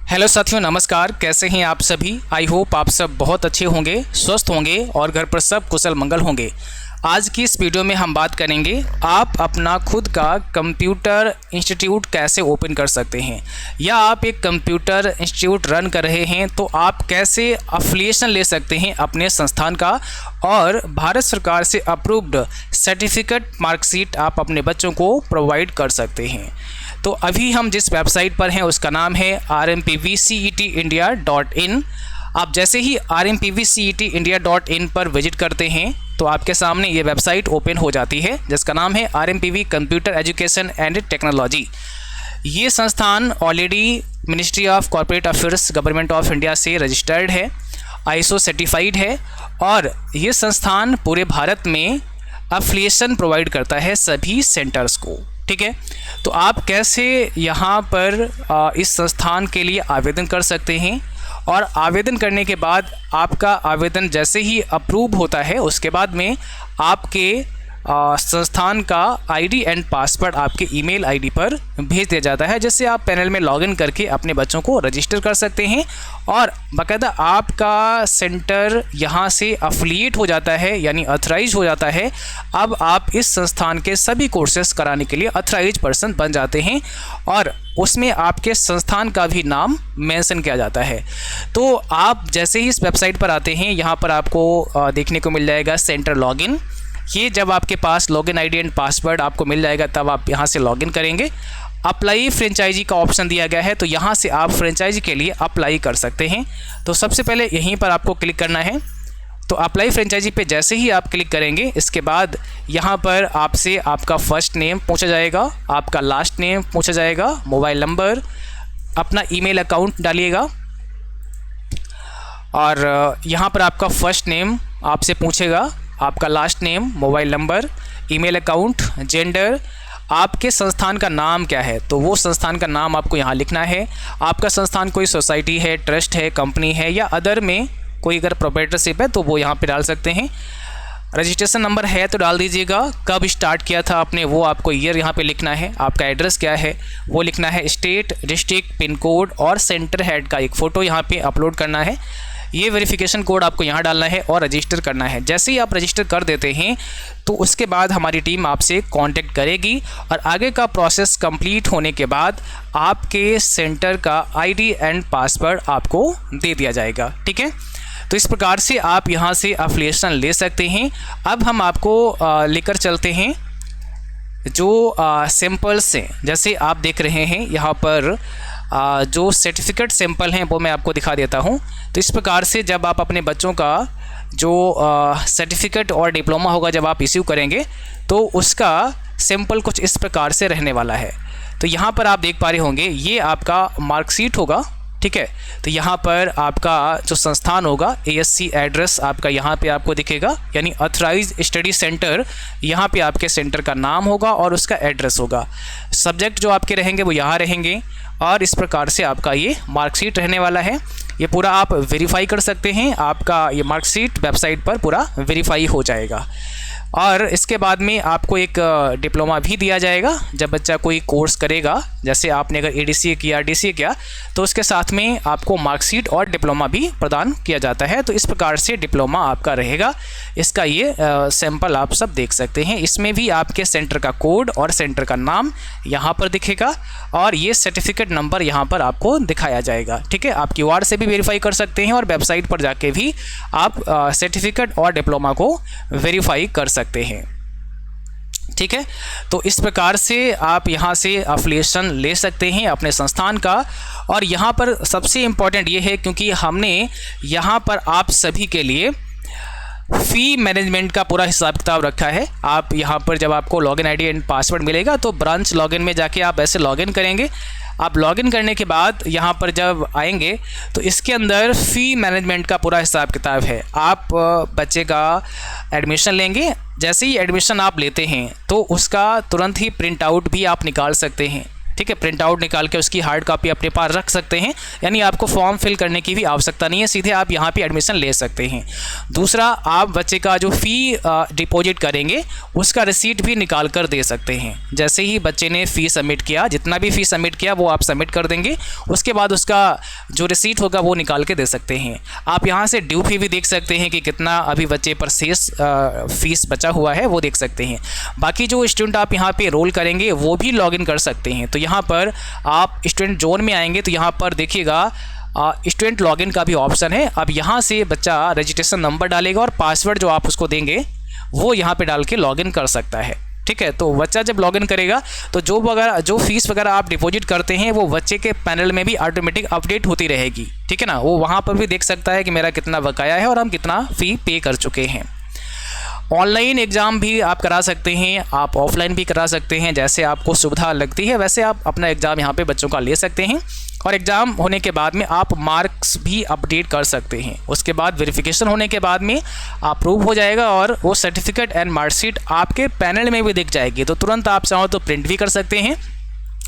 Hello साथियों, नमस्कार। कैसे हैं आप सभी? आई होप आप सब बहुत अच्छे होंगे, स्वस्थ होंगे और घर पर सब कुशल मंगल होंगे। आज की इस वीडियो में हम बात करेंगे आप अपना खुद का कंप्यूटर इंस्टीट्यूट कैसे ओपन कर सकते हैं, या आप एक कंप्यूटर इंस्टीट्यूट रन कर रहे हैं तो आप कैसे अफिलिएशन ले सकते हैं अपने संस्थान का, और भारत सरकार से अप्रूव्ड सर्टिफिकेट मार्कशीट आप अपने बच्चों को प्रोवाइड कर सकते हैं। तो अभी हम जिस वेबसाइट पर हैं उसका नाम है rmpvcetindia.in। आप जैसे ही rmpvcetindia.in पर विजिट करते हैं तो आपके सामने ये वेबसाइट ओपन हो जाती है, जिसका नाम है RMPV computer education and technology. ये संस्थान already ministry of corporate affairs government of India से रजिस्टर्ड है, ISO सर्टिफाइड है, और ये संस्थान पूरे भारत में अफिलिएशन प्रोवाइड करता है सभी सेंटर्स को। ठीक है, तो आप कैसे यहाँ पर इस संस्थान के लिए आवेदन कर सकते हैं, और आवेदन करने के बाद आपका आवेदन जैसे ही अप्रूव होता है उसके बाद में आपके संस्थान का आईडी एंड पासवर्ड आपके ईमेल आईडी पर भेज दिया जाता है, जिससे आप पैनल में लॉगिन करके अपने बच्चों को रजिस्टर कर सकते हैं और बाकायदा आपका सेंटर यहाँ से अफिलिएट हो जाता है, यानी अथराइज हो जाता है। अब आप इस संस्थान के सभी कोर्सेज कराने के लिए अथराइज पर्सन बन जाते हैं और उसमें आपके संस्थान का भी नाम मेंशन किया जाता है। तो आप जैसे ही इस वेबसाइट पर आते हैं, यहाँ पर आपको देखने को मिल जाएगा सेंटर लॉगिन। ये जब आपके पास लॉगिन आईडी एंड पासवर्ड आपको मिल जाएगा तब आप यहाँ से लॉगिन करेंगे। अप्लाई फ्रेंचाइजी का ऑप्शन दिया गया है, तो यहाँ से आप फ्रेंचाइजी के लिए अप्लाई कर सकते हैं। तो सबसे पहले यहीं पर आपको क्लिक करना है। तो अप्लाई फ्रेंचाइजी पे जैसे ही आप क्लिक करेंगे, इसके बाद यहाँ पर आपसे आपका फर्स्ट नेम पूछा जाएगा, आपका लास्ट नेम पूछा जाएगा, मोबाइल नंबर, अपना ईमेल अकाउंट डालिएगा, और यहाँ पर आपका फर्स्ट नेम आपसे पूछेगा, आपका last name, mobile number, email account, gender, आपके संस्थान का नाम क्या है, तो वो संस्थान का नाम आपको यहाँ लिखना है। आपका संस्थान कोई सोसाइटी है, ट्रस्ट है, कंपनी है, या अदर में कोई अगर प्रोप्राइटरशिप है तो वो यहाँ पे डाल सकते हैं। रजिस्ट्रेशन नंबर है तो डाल दीजिएगा, कब स्टार्ट किया था आपने वो आपको ईयर यहाँ पे लिखना है, आपका एड्रेस क्या है वो लिखना है, स्टेट, डिस्ट्रिक्ट, पिन कोड और सेंटर हेड का एक फ़ोटो यहाँ पे अपलोड करना है। ये वेरिफिकेशन कोड आपको यहाँ डालना है और रजिस्टर करना है। जैसे ही आप रजिस्टर कर देते हैं तो उसके बाद हमारी टीम आपसे कांटेक्ट करेगी और आगे का प्रोसेस कंप्लीट होने के बाद आपके सेंटर का आईडी एंड पासवर्ड आपको दे दिया जाएगा। ठीक है, तो इस प्रकार से आप यहाँ से अफिलिएशन ले सकते हैं। अब हम आपको लेकर चलते हैं जो सैंपल्स हैं। जैसे आप देख रहे हैं यहाँ पर जो सर्टिफिकेट सैंपल हैं वो मैं आपको दिखा देता हूँ। तो इस प्रकार से जब आप अपने बच्चों का जो सर्टिफिकेट और डिप्लोमा होगा जब आप इश्यू करेंगे तो उसका सैंपल कुछ इस प्रकार से रहने वाला है। तो यहाँ पर आप देख पा रहे होंगे ये आपका मार्कशीट होगा। ठीक है, तो यहाँ पर आपका जो संस्थान होगा ASC एड्रेस आपका यहाँ पे आपको दिखेगा, यानी अथराइज स्टडी सेंटर, यहाँ पे आपके सेंटर का नाम होगा और उसका एड्रेस होगा। सब्जेक्ट जो आपके रहेंगे वो यहाँ रहेंगे और इस प्रकार से आपका ये मार्कशीट रहने वाला है। ये पूरा आप वेरीफाई कर सकते हैं, आपका ये मार्कशीट वेबसाइट पर पूरा वेरीफाई हो जाएगा। और इसके बाद में आपको एक डिप्लोमा भी दिया जाएगा। जब बच्चा कोई कोर्स करेगा, जैसे आपने अगर ADCA किया, DCA किया, तो उसके साथ में आपको मार्कशीट और डिप्लोमा भी प्रदान किया जाता है। तो इस प्रकार से डिप्लोमा आपका रहेगा। इसका ये सैंपल आप सब देख सकते हैं। इसमें भी आपके सेंटर का कोड और सेंटर का नाम यहाँ पर दिखेगा और ये सर्टिफिकेट नंबर यहाँ पर आपको दिखाया जाएगा। ठीक है, आप QR से भी वेरीफाई कर सकते हैं और वेबसाइट पर जाके भी आप सर्टिफिकेट और डिप्लोमा को वेरीफाई कर सकते हैं। ठीक है, तो इस प्रकार से आप यहाँ से अफिलिएशन ले सकते हैं अपने संस्थान का। और यहाँ पर सबसे इम्पॉर्टेंट ये है क्योंकि हमने यहाँ पर आप सभी के लिए फ़ी मैनेजमेंट का पूरा हिसाब किताब रखा है। आप यहाँ पर जब आपको लॉगिन आईडी एंड पासवर्ड मिलेगा तो ब्रांच लॉगिन में जाके आप ऐसे लॉगिन करेंगे। आप लॉगिन करने के बाद यहाँ पर जब आएंगे तो इसके अंदर फ़ी मैनेजमेंट का पूरा हिसाब किताब है। आप बच्चे का एडमिशन लेंगे, जैसे ही एडमिशन आप लेते हैं तो उसका तुरंत ही प्रिंट आउट भी आप निकाल सकते हैं। ठीक है, प्रिंट आउट निकाल के उसकी हार्ड कॉपी अपने पास रख सकते हैं, यानी आपको फॉर्म फिल करने की भी आवश्यकता नहीं है, सीधे आप यहाँ पे एडमिशन ले सकते हैं। दूसरा, आप बच्चे का जो फ़ी डिपॉजिट करेंगे उसका रिसीट भी निकाल कर दे सकते हैं। जैसे ही बच्चे ने फ़ी सबमिट किया, जितना भी फ़ी सबमिट किया वो आप सबमिट कर देंगे, उसके बाद उसका जो रिसीट होगा वो निकाल के दे सकते हैं। आप यहाँ से ड्यू फी भी देख सकते हैं कि कितना अभी बच्चे पर शेष फीस बचा हुआ है, वो देख सकते हैं। बाकी जो स्टूडेंट आप यहाँ पे रोल करेंगे वो भी लॉगिन कर सकते हैं। तो यहाँ पर आप स्टूडेंट जोन में आएंगे तो यहाँ पर देखिएगा स्टूडेंट लॉगिन का भी ऑप्शन है। अब यहाँ से बच्चा रजिस्ट्रेशन नंबर डालेगा और पासवर्ड जो आप उसको देंगे वो यहाँ पे डाल के लॉगिन कर सकता है। ठीक है, तो बच्चा जब लॉगिन करेगा तो जो फीस वगैरह आप डिपॉजिट करते हैं वो बच्चे के पैनल में भी ऑटोमेटिक अपडेट होती रहेगी। ठीक है ना, वो वहाँ पर भी देख सकता है कि मेरा कितना बकाया है और हम कितना फ़ी पे कर चुके हैं। ऑनलाइन एग्ज़ाम भी आप करा सकते हैं, आप ऑफलाइन भी करा सकते हैं, जैसे आपको सुविधा लगती है वैसे आप अपना एग्ज़ाम यहाँ पे बच्चों का ले सकते हैं। और एग्ज़ाम होने के बाद में आप मार्क्स भी अपडेट कर सकते हैं। उसके बाद वेरिफिकेशन होने के बाद में अप्रूव हो जाएगा और वो सर्टिफिकेट एंड मार्कशीट आपके पैनल में भी दिख जाएगी, तो तुरंत आप चाहो तो प्रिंट भी कर सकते हैं।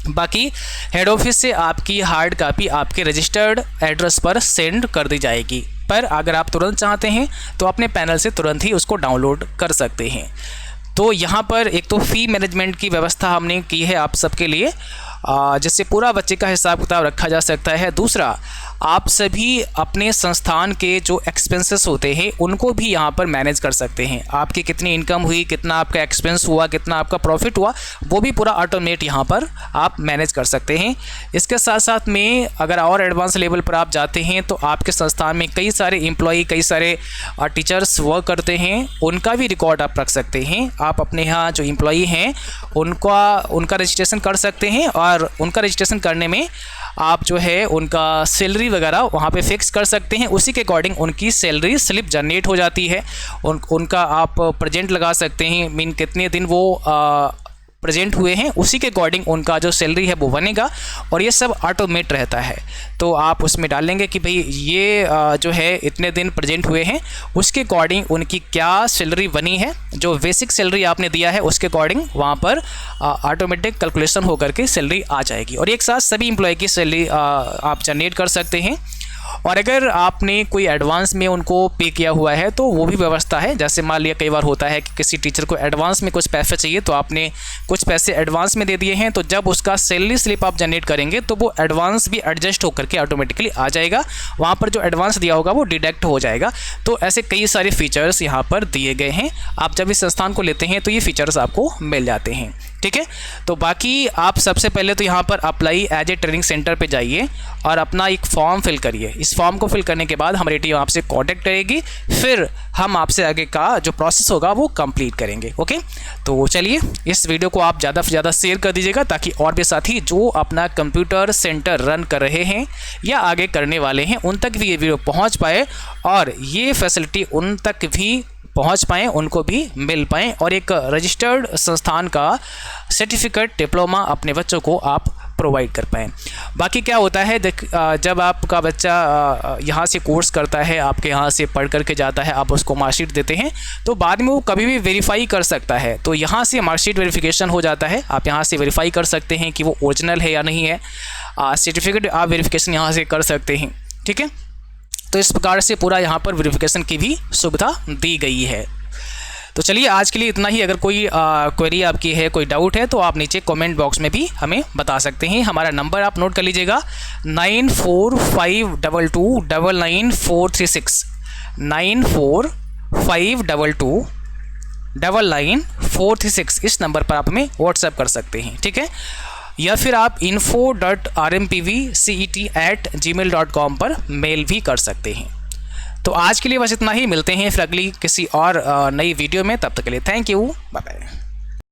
बाकी हेड ऑफिस से आपकी हार्ड कॉपी आपके रजिस्टर्ड एड्रेस पर सेंड कर दी जाएगी। पर अगर आप तुरंत चाहते हैं तो अपने पैनल से तुरंत ही उसको डाउनलोड कर सकते हैं। तो यहाँ पर एक तो फ़ी मैनेजमेंट की व्यवस्था हमने की है आप सबके लिए, जिससे पूरा बच्चे का हिसाब किताब रखा जा सकता है। दूसरा, आप सभी अपने संस्थान के जो एक्सपेंसेस होते हैं उनको भी यहाँ पर मैनेज कर सकते हैं। आपकी कितनी इनकम हुई, कितना आपका एक्सपेंस हुआ, कितना आपका प्रॉफिट हुआ, वो भी पूरा ऑटोमेट यहाँ पर आप मैनेज कर सकते हैं। इसके साथ साथ में अगर और एडवांस लेवल पर आप जाते हैं तो आपके संस्थान में कई सारे एम्प्लॉई, कई सारे टीचर्स वर्क करते हैं, उनका भी रिकॉर्ड आप रख सकते हैं। आप अपने यहाँ जो एम्प्लॉई हैं उनका रजिस्ट्रेशन कर सकते हैं और उनका रजिस्ट्रेशन करने में आप जो है उनका सैलरी वगैरह वहाँ पे फिक्स कर सकते हैं। उसी के अकॉर्डिंग उनकी सैलरी स्लिप जनरेट हो जाती है। उनका आप प्रेजेंट लगा सकते हैं, मीन कितने दिन वो प्रेजेंट हुए हैं, उसी के अकॉर्डिंग उनका जो सैलरी है वो बनेगा और ये सब ऑटोमेट रहता है। तो आप उसमें डालेंगे कि भाई ये जो है इतने दिन प्रेजेंट हुए हैं, उसके अकॉर्डिंग उनकी क्या सैलरी बनी है, जो बेसिक सैलरी आपने दिया है उसके अकॉर्डिंग वहाँ पर ऑटोमेटिक कैलकुलेशन होकर के सैलरी आ जाएगी और एक साथ सभी एम्प्लॉय की सैलरी आप जनरेट कर सकते हैं। और अगर आपने कोई एडवांस में उनको पे किया हुआ है तो वो भी व्यवस्था है। जैसे मान लिया कई बार होता है कि किसी टीचर को एडवांस में कुछ पैसे चाहिए तो आपने कुछ पैसे एडवांस में दे दिए हैं, तो जब उसका सैलरी स्लिप आप जनरेट करेंगे तो वो एडवांस भी एडजस्ट होकर के ऑटोमेटिकली आ जाएगा, वहाँ पर जो एडवांस दिया होगा वो डिडक्ट हो जाएगा। तो ऐसे कई सारे फीचर्स यहाँ पर दिए गए हैं। आप जब इस संस्थान को लेते हैं तो ये फीचर्स आपको मिल जाते हैं। ठीक है, तो बाकी आप सबसे पहले तो यहाँ पर apply as a training centre पे जाइए और अपना एक फॉर्म फिल करिए। इस फॉर्म को फिल करने के बाद हमारी टीम आपसे कांटेक्ट करेगी, फिर हम आपसे आगे का जो प्रोसेस होगा वो कंप्लीट करेंगे। ओके, तो चलिए इस वीडियो को आप ज़्यादा से ज़्यादा शेयर कर दीजिएगा ताकि और भी साथी जो अपना कंप्यूटर सेंटर रन कर रहे हैं या आगे करने वाले हैं उन तक भी ये वीडियो पहुँच पाए और ये फैसिलिटी उन तक भी पहुंच पाएँ, उनको भी मिल पाएँ और एक रजिस्टर्ड संस्थान का सर्टिफिकेट डिप्लोमा अपने बच्चों को आप प्रोवाइड कर पाएँ। बाकी क्या होता है, जब आपका बच्चा यहाँ से कोर्स करता है, आपके यहाँ से पढ़ करके जाता है, आप उसको मार्कशीट देते हैं तो बाद में वो कभी भी वेरीफाई कर सकता है। तो यहाँ से मार्कशीट वेरिफिकेशन हो जाता है, आप यहाँ से वेरीफाई कर सकते हैं कि वो ओरिजिनल है या नहीं है। सर्टिफिकेट आप वेरिफिकेशन यहाँ से कर सकते हैं। ठीक है, तो इस प्रकार से पूरा यहाँ पर वेरिफिकेशन की भी सुविधा दी गई है। तो चलिए आज के लिए इतना ही। अगर कोई क्वेरी आपकी है, कोई डाउट है तो आप नीचे कमेंट बॉक्स में भी हमें बता सकते हैं। हमारा नंबर आप नोट कर लीजिएगा 9452299436 9452299436 इस नंबर पर आप हमें व्हाट्सएप कर सकते हैं। ठीक है, या फिर आप info.rmpvcet@gmail.com पर मेल भी कर सकते हैं। तो आज के लिए बस इतना ही, मिलते हैं फिर अगली किसी और नई वीडियो में। तब तक के लिए थैंक यू, बाय बाय।